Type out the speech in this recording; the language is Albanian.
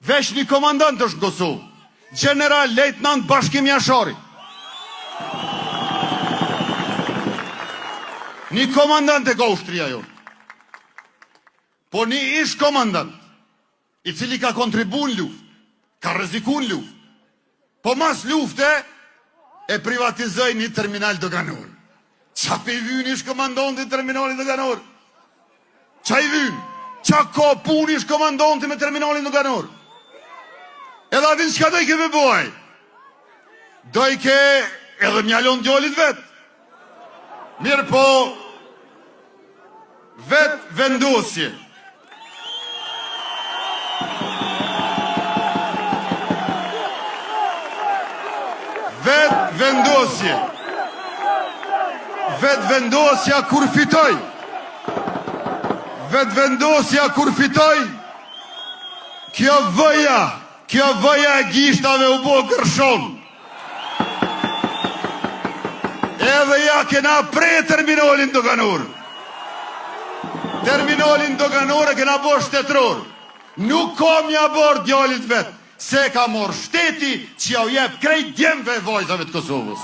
Vesh një komandant është në Kosovë, General Lejtnant Bashkim Jashari. Një komandant e ka ushtria jonë. Po një ish komandant, i cili ka kontribu në luft, ka rreziku në luft, po mas lufte e privatizoj një terminal doganor. Qa pe i vynë ish komandanti terminalin doganor? Qa i vynë? Qa ka pun ish komandanti me terminalin doganor? Edhe adin qka doj ke me buaj? Doj ke edhe mjallon djallit vet. Mirë po, vet vendosje. Vet vendosja kur fitoj. Vet vendosja kur fitoj. Kjo vëja e gishtave u bo gërshon. Edhe ja kena pre terminalin doganor. Terminalin doganor e kena bo shtetror. Nuk ka mja bor djallit vet, se ka mor shteti që ja u jep krejt djemve e vajzave të Kosovës.